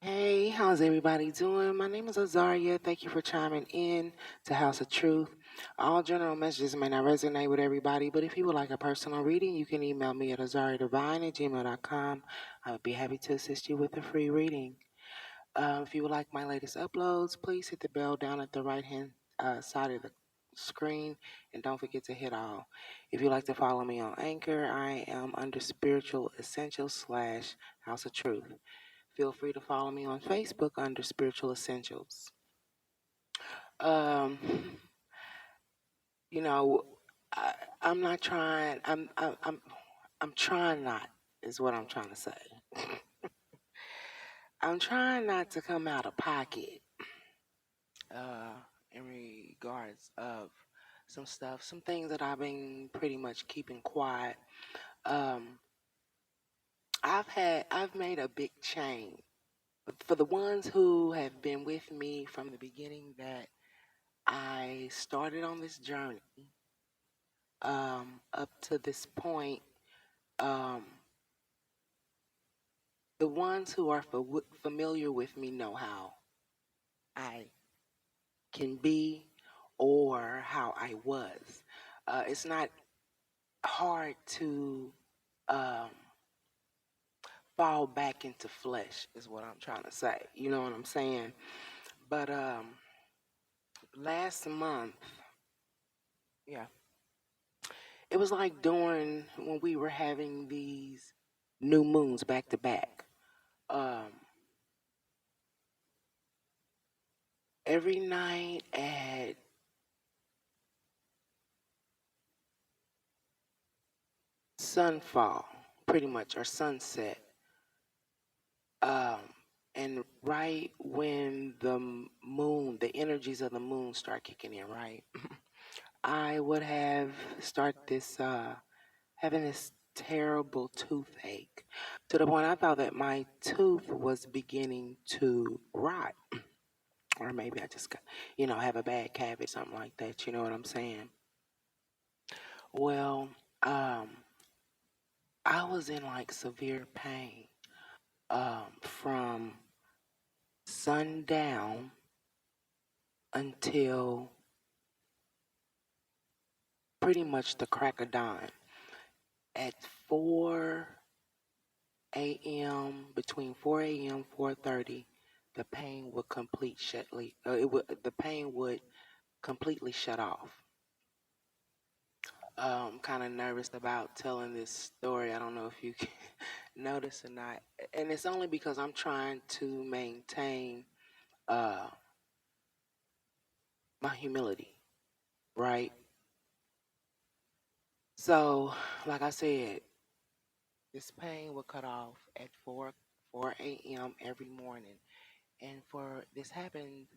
Hey, how's everybody doing? My name is Azaria. Thank you for chiming in to House of Truth. All general messages may not resonate with everybody, but if you would like a personal reading, you can email me at azariadivine@gmail.com. I would be happy to assist you with a free reading. If you would like my latest uploads, please hit the bell down at the right hand side of the screen and don't forget to hit all. If you'd like to follow me on Anchor, I am under Spiritual Essentials slash House of Truth. Feel free to follow me on Facebook under Spiritual Essentials. Um, you know, I, I'm not trying. I'm trying not. Is what I'm trying to say. I'm trying not to come out of pocket. Uh, in regards of some stuff, some things that I've been pretty much keeping quiet. Um, I've made a big change. For the ones who have been with me from the beginning, that I started on this journey up to this point. Um, the ones who are familiar with me know how I can be or how I was. It's not hard to um, fall back into flesh, is what I'm trying to say. You know what I'm saying? But last month, yeah, it was like during when we were having these new moons back to back. Um, every night at sunfall, pretty much, or sunset, um, and right when the energies of the moon start kicking in, right, I would have start this having this terrible toothache to the point I thought that my tooth was beginning to rot, or maybe I just got, have a bad cavity, something like that. You know what I'm saying? Well, um, I was in like severe pain from sundown until pretty much the crack of dawn. At 4 a.m., between 4 a.m. 4:30, the pain would the pain would completely shut off. I'm kind of nervous about telling this story. I don't know if you can notice or not, and it's only because I'm trying to maintain uh, my humility, right? So, like I said, this pain will cut off at 4 a.m. every morning, and for this happened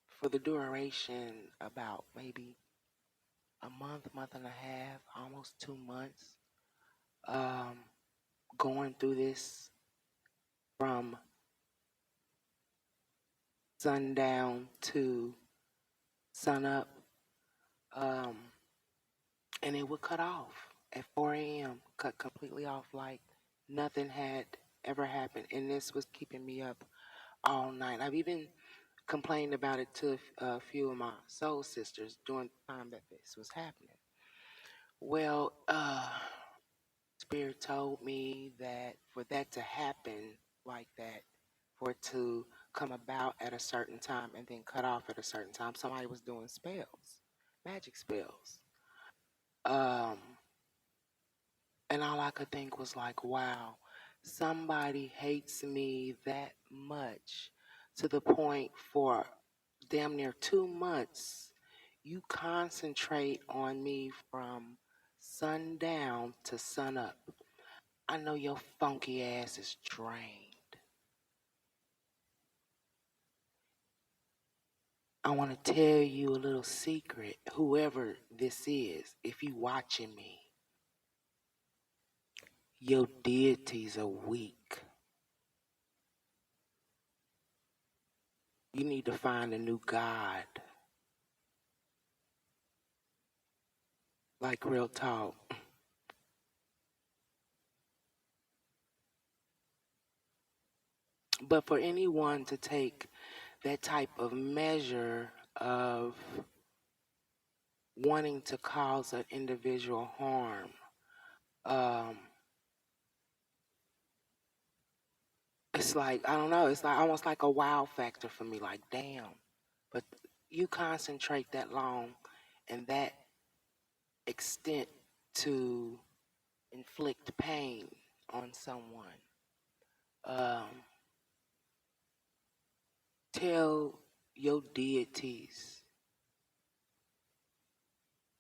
for the duration about maybe a month and a half, almost 2 months. Um, going through this from sundown to sunup, um, and it would cut off at 4 a.m. Cut completely off, like nothing had ever happened, and this was keeping me up all night. I've even complained about it to a few of my soul sisters during the time that this was happening. Well, Spirit told me that for that to happen like that, for it to come about at a certain time and then cut off at a certain time, somebody was doing spells, magic spells. Um, and all I could think was like, wow, somebody hates me that much to the point for damn near 2 months, you concentrate on me from sundown to sunup. I know your funky ass is drained. I want to tell you a little secret, whoever this is, if you watching me, your deities are weak. You need to find a new god. Like real talk. But for anyone to take that type of measure of wanting to cause an individual harm, um, it's like, I don't know, it's like almost like a wow factor for me. Like, damn. But you concentrate that long and that extent to inflict pain on someone. Um, tell your deities,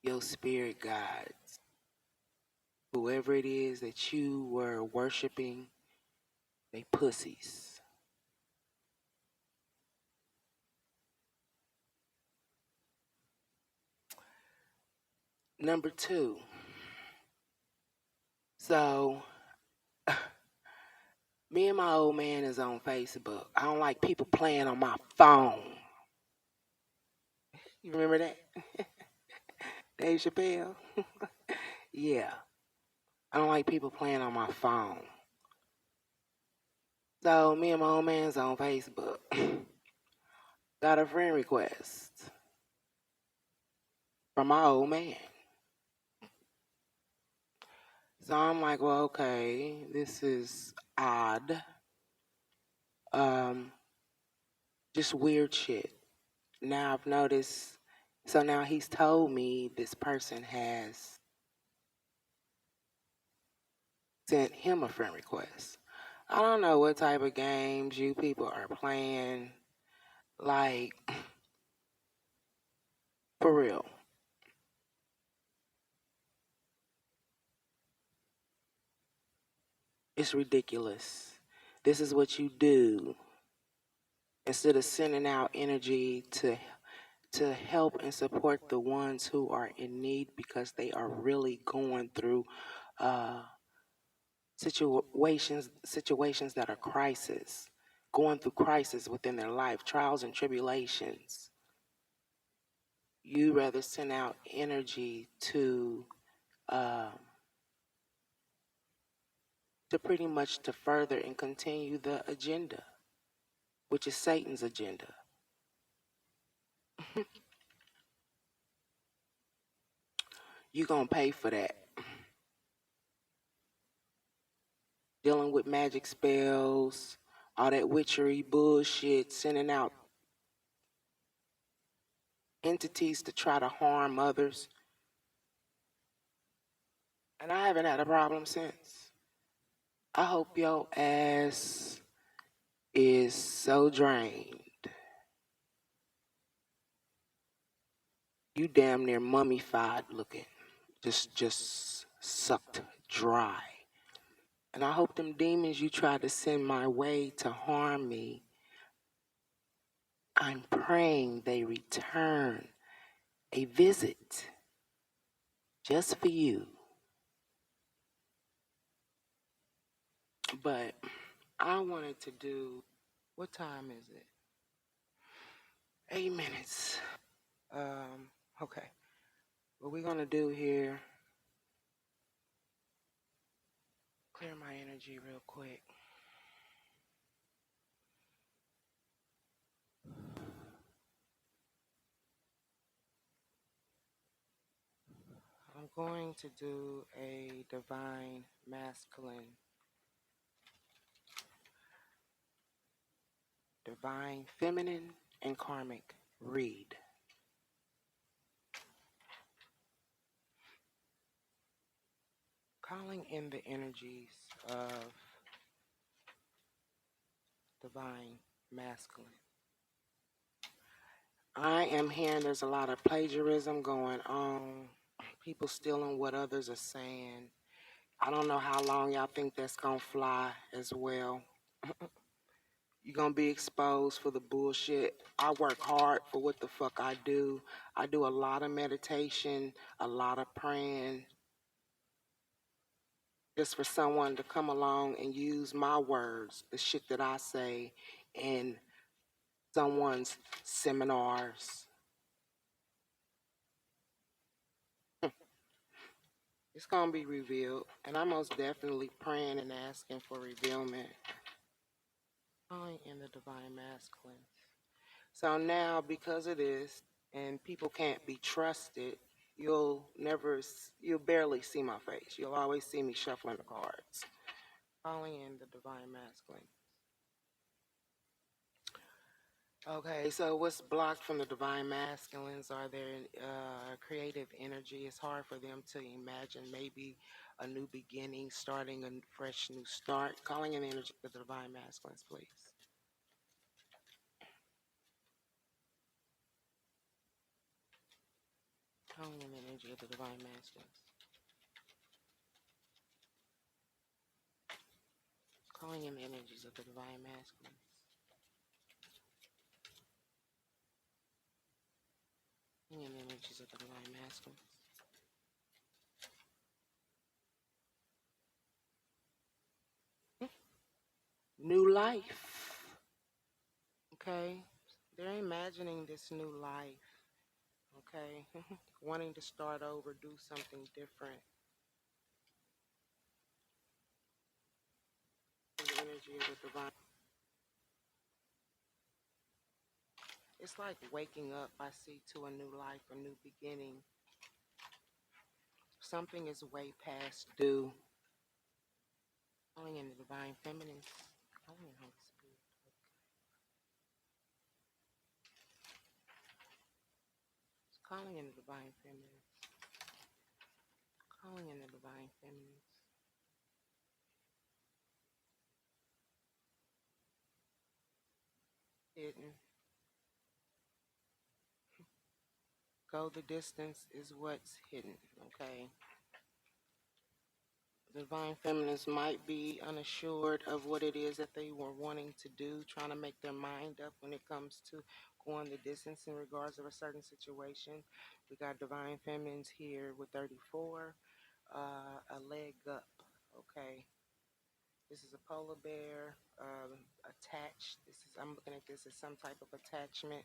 your spirit guides, whoever it is that you were worshiping, they pussies. Number two, so me and my old man is on Facebook. I don't like people playing on my phone. You remember that? Dave Chappelle? Yeah. I don't like people playing on my phone. So me and my old man's on Facebook. Got a friend request from my old man. So I'm like, well, okay, this is odd. Um, just weird shit. Now I've noticed, so now he's told me this person has sent him a friend request. I don't know what type of games you people are playing. Like, for real. It's ridiculous. This is what you do. Instead of sending out energy to help and support the ones who are in need because they are really going through uh, situations that are crisis, going through crisis within their life, trials and tribulations. You rather send out energy uh, to pretty much to further and continue the agenda, which is Satan's agenda. You're gonna pay for that. Dealing with magic spells, all that witchery bullshit, sending out entities to try to harm others. And I haven't had a problem since. I hope your ass is so drained. You damn near mummified looking. Just sucked dry. And I hope them demons you tried to send my way to harm me, I'm praying they return a visit just for you. But I wanted to do, what time is it? 8 minutes. Okay. What we're gonna do here, clear my energy real quick. I'm going to do a divine masculine, divine feminine, and karmic read. Calling in the energies of divine masculine. I am hearing there's a lot of plagiarism going on, people stealing what others are saying. I don't know how long y'all think that's gonna fly as well. You're gonna be exposed for the bullshit. I work hard for what the fuck I do. I do a lot of meditation, a lot of praying, just for someone to come along and use my words, the shit that I say, in someone's seminars. It's gonna be revealed, and I'm most definitely praying and asking for revealment. I am the divine masculine. So now, because of this, and people can't be trusted, you'll barely see my face. You'll always see me shuffling the cards. Calling in the divine masculine. Okay, so what's blocked from the divine masculines are their creative energy. It's hard for them to imagine maybe a new beginning, starting a fresh new start. Calling in the energy of the divine masculines, please. Calling in the energy of the divine masculines. Calling in the energies of the divine masculines. Calling in the energies of the divine masculines. New life. Okay, they're imagining this new life. Okay, wanting to start over, do something different. The energy of the divine. It's like waking up, I see, to a new life, a new beginning. Something is way past due. Calling in the divine feminine. Calling in Holy Spirit. Calling in the divine feminine. Calling in the divine feminine. Hidden. Go the distance is what's hidden, okay? The divine feminines might be unassured of what it is that they were wanting to do, trying to make their mind up when it comes to going the distance in regards of a certain situation. We got divine feminines here with 34, a leg up, okay? This is a polar bear attached. I'm looking at this as some type of attachment,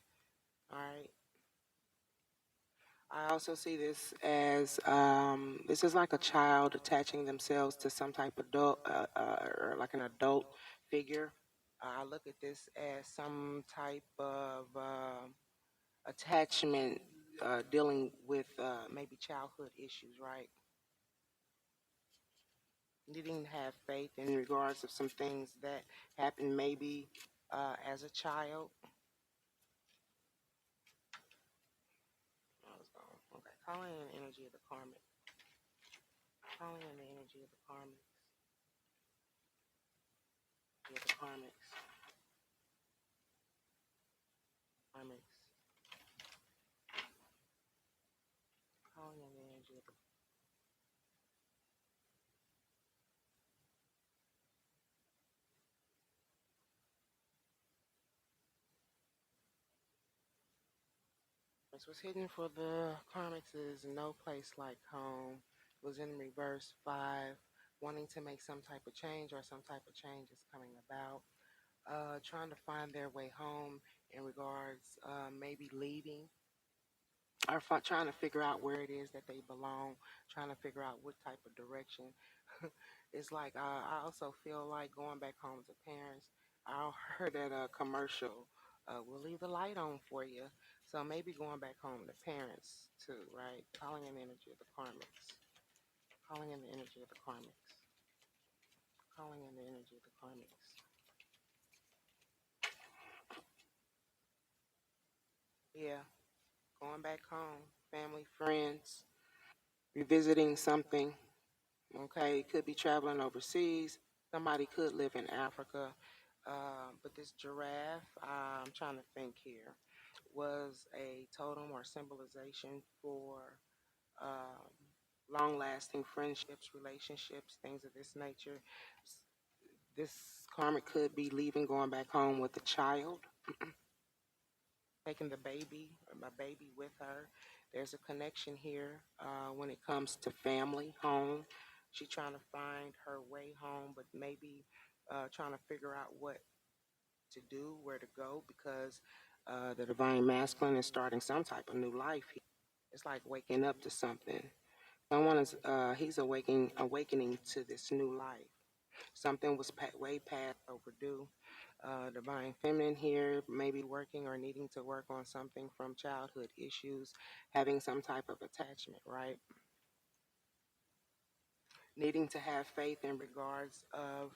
all right? I also see this as this is like a child attaching themselves to some type of adult or like an adult figure. I look at this as some type of attachment dealing with maybe childhood issues, right? Needing to have faith in regards of some things that happened maybe as a child. I was gone. Okay, calling in the energy of the karmic. Calling in the energy of the karmic. Yeah, the karmics. Karmics. Calling in the energy of the what's hidden for the karmics is no place like home. Was in reverse 5, wanting to make some type of change or some type of change is coming about. Trying to find their way home in regards maybe leaving or trying to figure out where it is that they belong, trying to figure out what type of direction. It's like I also feel like going back home to parents. I heard that a commercial. We'll leave the light on for you. So maybe going back home to parents too, right? Calling in the energy of the karmics. Calling in the energy of the karmics. Calling in the energy of the karmics. Yeah, going back home, family, friends, revisiting something. Okay, could be traveling overseas. Somebody could live in Africa. But this giraffe, I'm trying to think here, was a totem or symbolization for um, long lasting friendships, relationships, things of this nature. This karmic could be leaving, going back home with a child, taking the baby or my baby with her. There's a connection here when it comes to family, home. She's trying to find her way home, but maybe trying to figure out what to do, where to go, because the divine masculine is starting some type of new life. It's like waking up to something. Someone is he's awakening to this new life. Something was way past overdue. Divine feminine here, maybe working or needing to work on something from childhood issues, having some type of attachment, right? Needing to have faith in regards of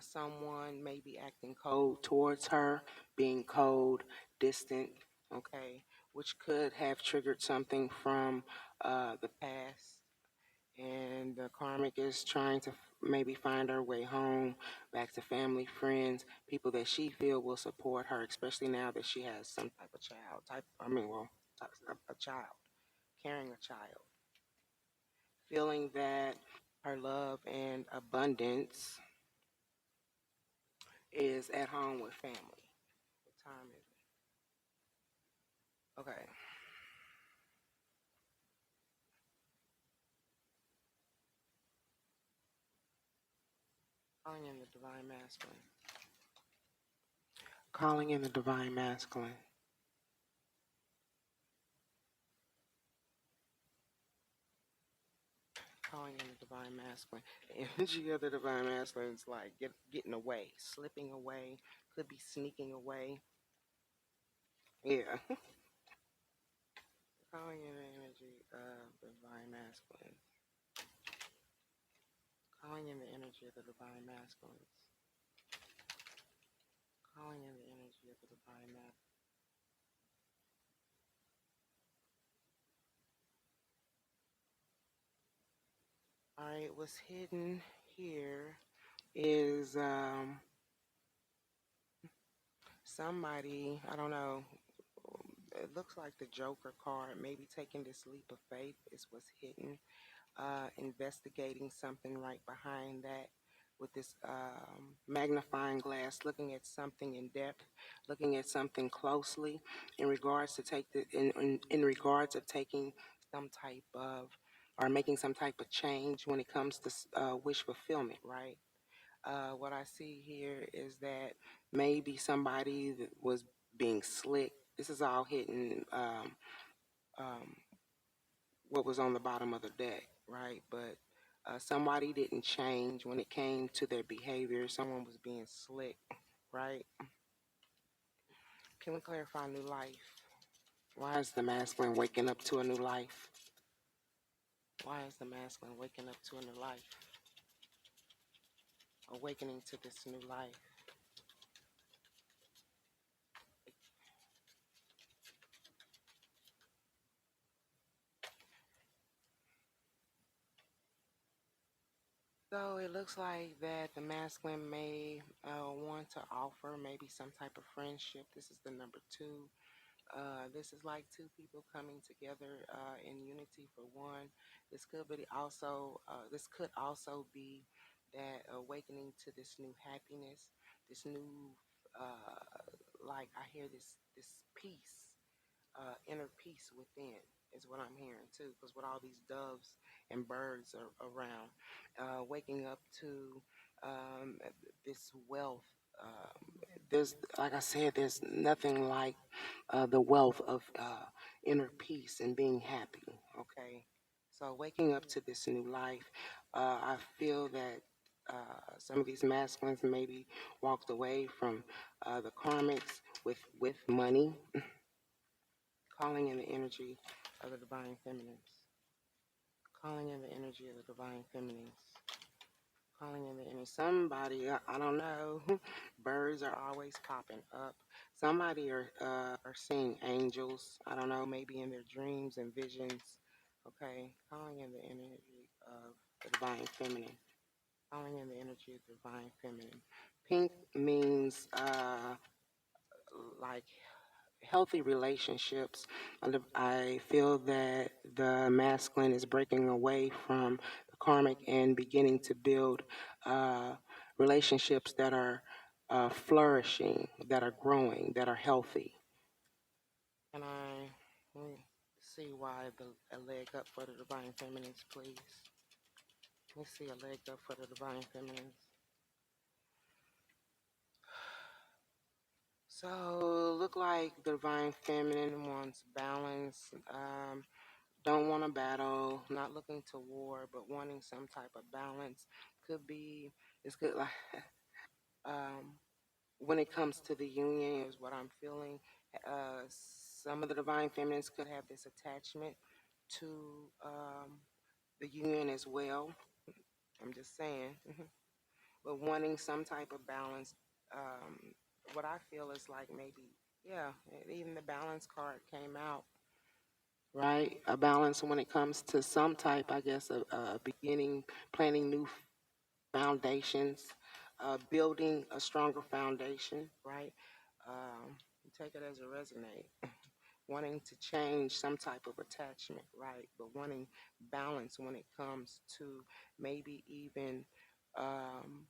someone maybe acting cold towards her, being cold, distant, okay, which could have triggered something from the past. And the karmic is trying to maybe find her way home, back to family, friends, people that she feel will support her, especially now that she has some type of child, a child, carrying a child, feeling that her love and abundance is at home with family. What time is it? Okay. Calling in the divine masculine. Calling in the divine masculine. Calling in the divine masculine. The energy of the divine masculine is like getting away, slipping away, could be sneaking away. Yeah. Calling in the energy of the divine masculine. Calling in the energy of the divine masculine. Calling in the energy of the divine masculine. All right, what's hidden here is somebody, I don't know, it looks like the Joker card, maybe taking this leap of faith is what's hidden. Investigating something right behind that with this magnifying glass, looking at something in depth, looking at something closely in regards to in regards of taking some type of or making some type of change when it comes to wish fulfillment, right? What I see here is that maybe somebody that was being slick. This is all hidden. Um, what was on the bottom of the deck, right? But somebody didn't change when it came to their behavior. Someone was being slick, right? Can we clarify new life? Why is the masculine waking up to a new life? Why is the masculine waking up to a new life? Awakening to this new life. So it looks like that the masculine may want to offer maybe some type of friendship. This is the number two. This is like two people coming together in unity for one. This could also be that awakening to this new happiness, this new like I hear this peace, inner peace within is what I'm hearing too. Because with all these doves and birds are around, waking up to um, this wealth. There's, like I said, there's nothing like the wealth of inner peace and being happy. Okay, so waking up to this new life, I feel that some of these masculines maybe walked away from the karmics with money, calling in the energy of the divine feminines, calling in the energy of the divine feminines. Calling in the energy. Somebody, I don't know. Birds are always popping up. Somebody are seeing angels. I don't know, maybe in their dreams and visions. Okay, calling in the energy of the divine feminine. Calling in the energy of the divine feminine. Pink means like healthy relationships. I feel that the masculine is breaking away from the karmic and beginning to build uh, relationships that are flourishing, that are growing, that are healthy. Can I see why a leg up for the divine feminines, please? Let me see a leg up for the divine feminines. So, look like the divine feminine wants balance. Don't want to battle, not looking to war, but wanting some type of balance. Could be, it's good like, um, when it comes to the union, is what I'm feeling. Some of the divine feminines could have this attachment to the union as well. I'm just saying, but wanting some type of balance. Um, what I feel is like maybe, yeah, even the balance card came out, right? A balance when it comes to some type, I guess, of beginning, planning new foundations, building a stronger foundation, right? Take it as a resonate. Wanting to change some type of attachment, right? But wanting balance when it comes to maybe even um,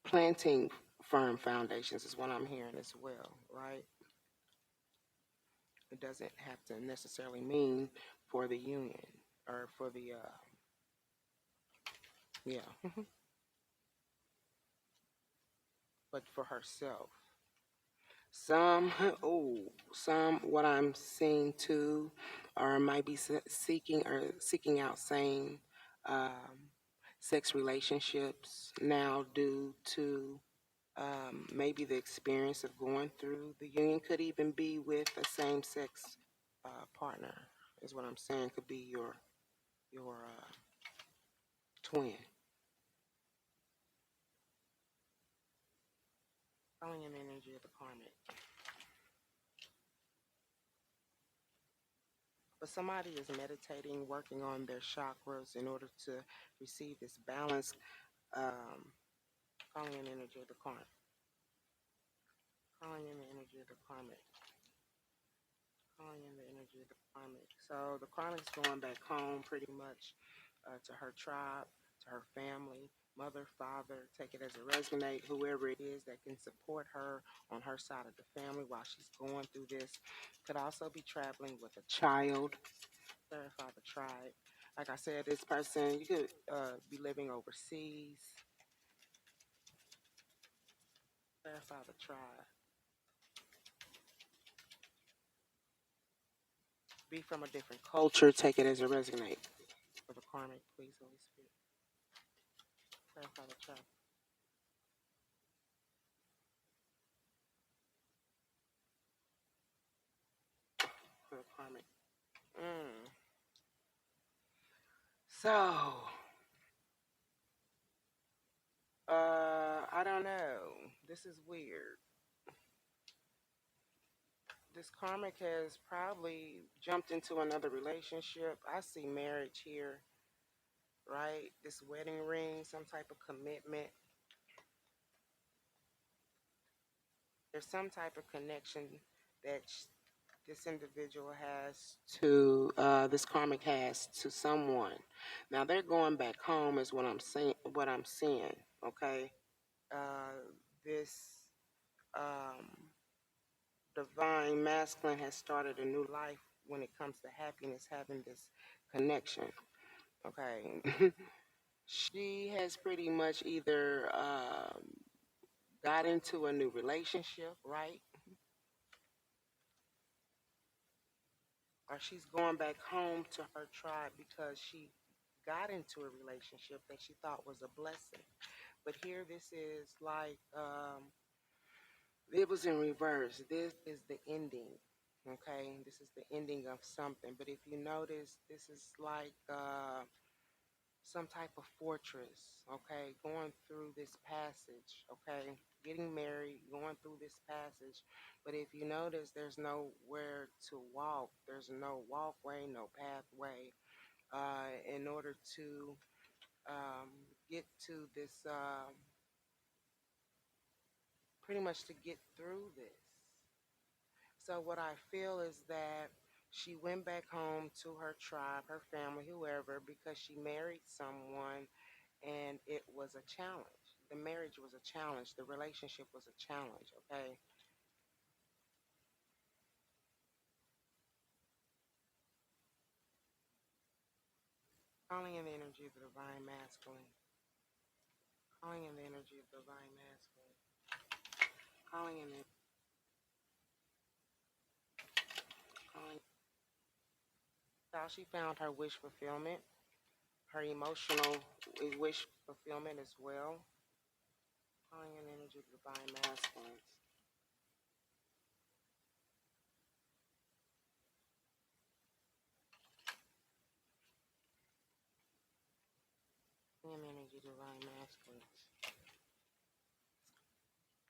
planting firm foundations is what I'm hearing as well, right? It doesn't have to necessarily mean for the union or for the, yeah, but for herself. Some, oh, some what I'm seeing too, or might be seeking out same um, sex relationships now due to maybe the experience of going through the union. Could even be with a same sex partner, is what I'm saying. Could be your twin. Calling in the energy of the karmic. But somebody is meditating, working on their chakras in order to receive this balance. Um, Calling in the energy of the karmic. Calling in the energy of the karmic. Calling in the energy of the karmic. So the karmic's going back home pretty much to her tribe, to her family, mother, father, take it as a resonate, whoever it is that can support her on her side of the family while she's going through this. Could also be traveling with a child, clarify the tribe. Like I said, this person, you could be living overseas, clarify the tribe. Be from a different culture, take it as a resonate. For the karmic, please, Holy Spirit. Clarify the tribe. For the karmic. Mm. So, I don't know. This is weird. This karmic has probably jumped into another relationship. I see marriage here, right? This wedding ring, some type of commitment. There's some type of connection that this individual has to, this karmic has to someone. Now they're going back home, is what I'm saying. What I'm seeing, okay. This um, divine masculine has started a new life when it comes to happiness, having this connection. Okay, she has pretty much either got into a new relationship, right, or she's going back home to her tribe because she got into a relationship that she thought was a blessing. But here, this is like it was in reverse. This is the ending. Okay, this is the ending of something. But if you notice, this is like some type of fortress. Okay, going through this passage. Okay, getting married, going through this passage. But if you notice, there's nowhere to walk. There's no walkway, no pathway. In order to um, get to this, pretty much to get through this. So what I feel is that she went back home to her tribe, her family, whoever, because she married someone and it was a challenge. The marriage was a challenge. The relationship was a challenge, okay? Calling in the energy of the divine masculine. Calling in the energy of the divine masculine. Calling in the calling. How she found her wish fulfillment, her emotional wish fulfillment as well. energy of divine masculines. Him energy divine masculines.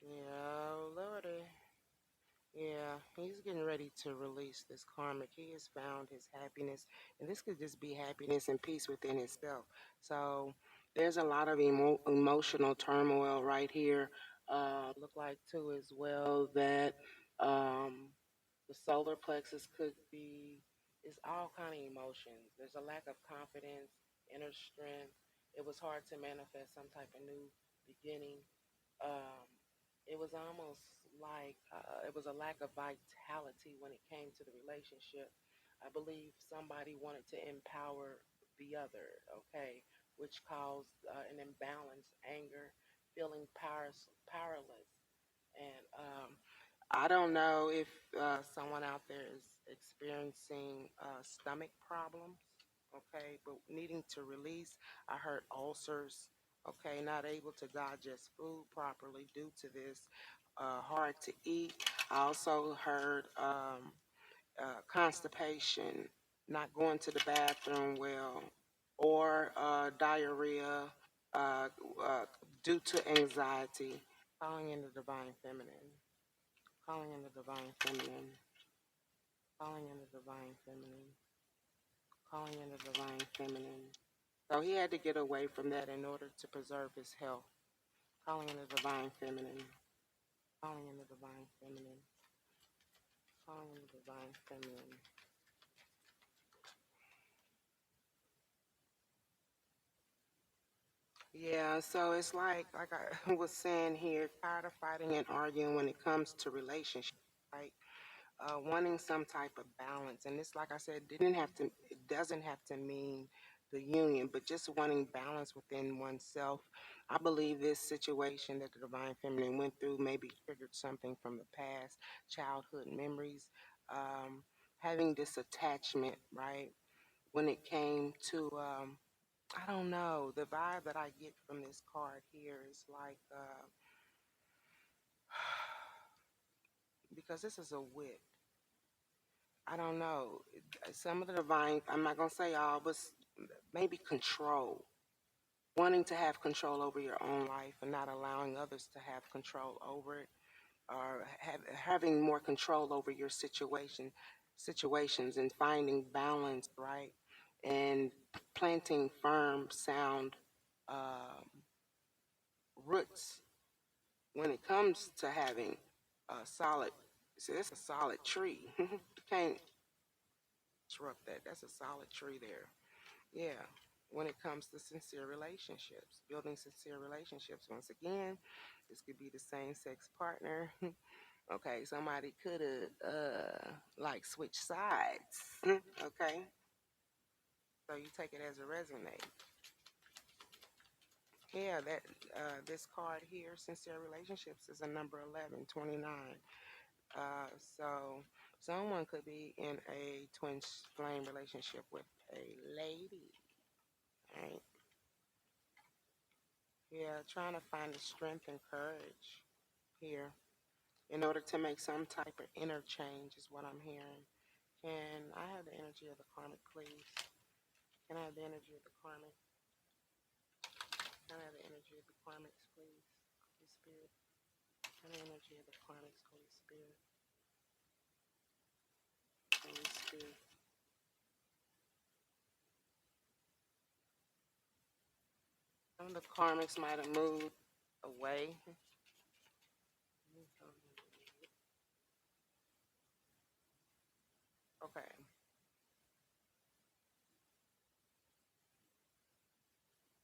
Yeah, Lordy. Yeah, he's getting ready to release this karmic. He has found his happiness, and this could just be happiness and peace within himself. So there's a lot of emotional turmoil right here. Look like too as well that um, the solar plexus could be. It's all kind of emotions. There's a lack of confidence, inner strength. It was hard to manifest some type of new beginning. um, it was almost like it was a lack of vitality when it came to the relationship. I believe somebody wanted to empower the other, okay, which caused an imbalance, anger, feeling powerless. And I don't know if someone out there is experiencing stomach problems, okay, but needing to release. I heard ulcers, okay, not able to digest food properly due to this, hard to eat. I also heard constipation, not going to the bathroom well, or diarrhea uh, uh, due to anxiety. Calling in the divine feminine. Calling in the divine feminine. Calling in the divine feminine. Calling in the divine feminine. So he had to get away from that in order to preserve his health. Calling in the divine feminine. Calling in the divine feminine. Calling in the divine feminine. Yeah, so it's like I was saying here, tired of fighting and arguing when it comes to relationships, right? Wanting some type of balance. And it's like I said, it doesn't have to mean the union, but just wanting balance within oneself. I believe this situation that the divine feminine went through maybe triggered something from the past, childhood memories, um, having this attachment, right? When it came to, I don't know, the vibe that I get from this card here is like, because this is a wit. I don't know. Some of the divine, I'm not going to say all, but maybe control. Wanting to have control over your own life and not allowing others to have control over it, or having more control over your situations and finding balance, right? And planting firm, sound um, roots when it comes to having a solid, see, it's a solid tree. You can't disrupt that. That's a solid tree there. Yeah. When it comes to sincere relationships, building sincere relationships. Once again, this could be the same sex partner. Okay, somebody could have like switched sides. Okay, so you take it as a resonate. Yeah, that this card here, sincere relationships, is a number 11, 29. So someone could be in a twin flame relationship with a lady, right? Yeah, trying to find the strength and courage here in order to make some type of interchange is what I'm hearing. Can I have the energy of the karmic, please? Can I have the energy of the karmic? Can I have the energy of the karmics, please? Holy Spirit. Can I have the energy of the karmics, Holy Spirit? Holy Spirit. Some of the karmics might have moved away. Okay.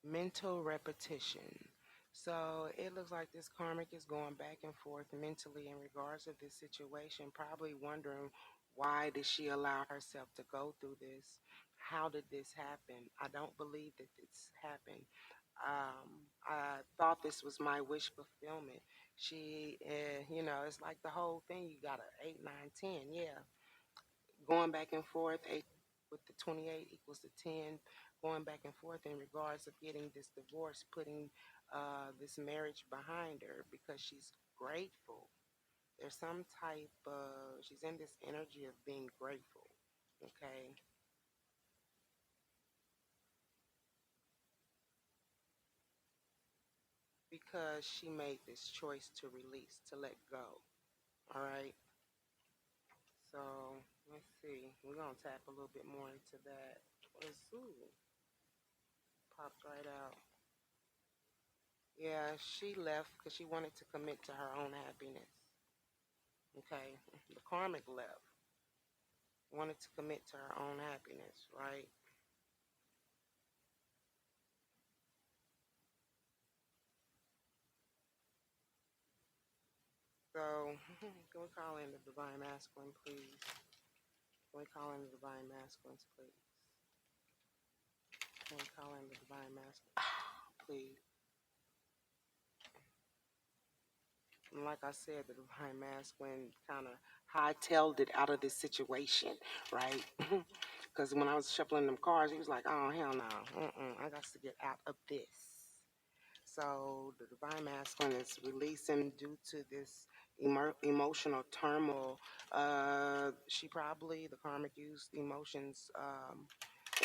Mental repetition. So it looks like this karmic is going back and forth mentally in regards to this situation, probably wondering why did she allow herself to go through this? How did this happen? I don't believe that this happened. I thought this was my wish fulfillment. It's like the whole thing. You got a 8, 9, 10. Yeah, going back and forth. 8 with the 28 equals the 10. Going back and forth in regards of getting this divorce, putting this marriage behind her because she's grateful. There's some type of, she's in this energy of being grateful, okay? Because she made this choice to release, to let go, all right? So let's see. We're going to tap a little bit more into that. What is, ooh, popped right out. Yeah, she left because she wanted to commit to her own happiness, okay? The karmic left, wanted to commit to her own happiness, right? So, can we call in the divine masculine, please? Can we call in the divine masculines, please? Can we call in the divine masculine, please? And like I said, the divine masculine kind of hightailed it out of this situation, right? Because when I was shuffling them cards, he was like, "Oh hell no, I got to get out of this." So the divine masculine is releasing due to this emotional turmoil. She probably, the karmic, used emotions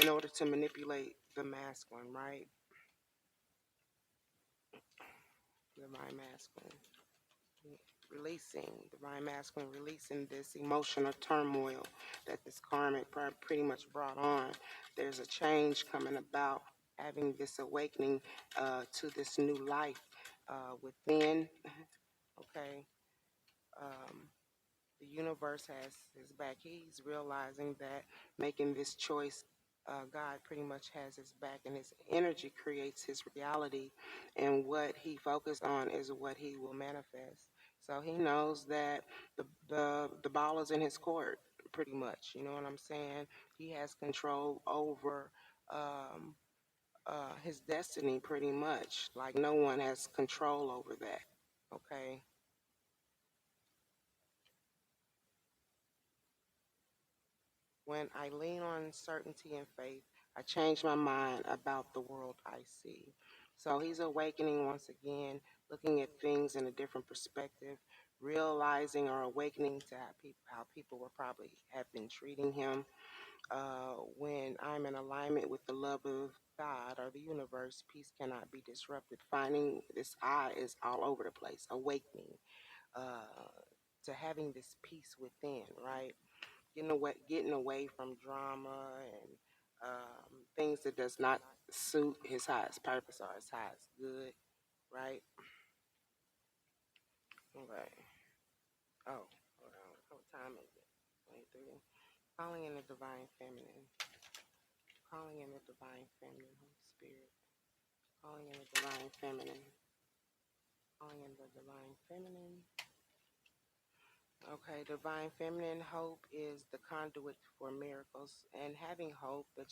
in order to manipulate the masculine, right? Divine masculine. Releasing, divine masculine, releasing this emotional turmoil that this karmic pretty much brought on. There's a change coming about, having this awakening to this new life within. Okay, um, the universe has his back. He's realizing that making this choice, God pretty much has his back, and his energy creates his reality, and what he focused on is what he will manifest. So he knows that the ball is in his court, pretty much. You know what I'm saying? He has control over um, his destiny, pretty much. Like no one has control over that. Okay. When I lean on certainty and faith, I change my mind about the world I see. So he's awakening once again, looking at things in a different perspective, realizing or awakening to how people were probably have been treating him. When I'm in alignment with the love of God or the universe, peace cannot be disrupted. Finding this I is all over the place, awakening uh, to having this peace within, right? Getting away from drama and things that does not suit his highest purpose or his highest good, right? Okay. Oh, hold on. What time is it? 23. Calling in the divine feminine. Calling in the divine feminine, Holy Spirit. Calling in the divine feminine. Calling in the divine feminine. Okay, divine feminine hope is the conduit for miracles, and having hope that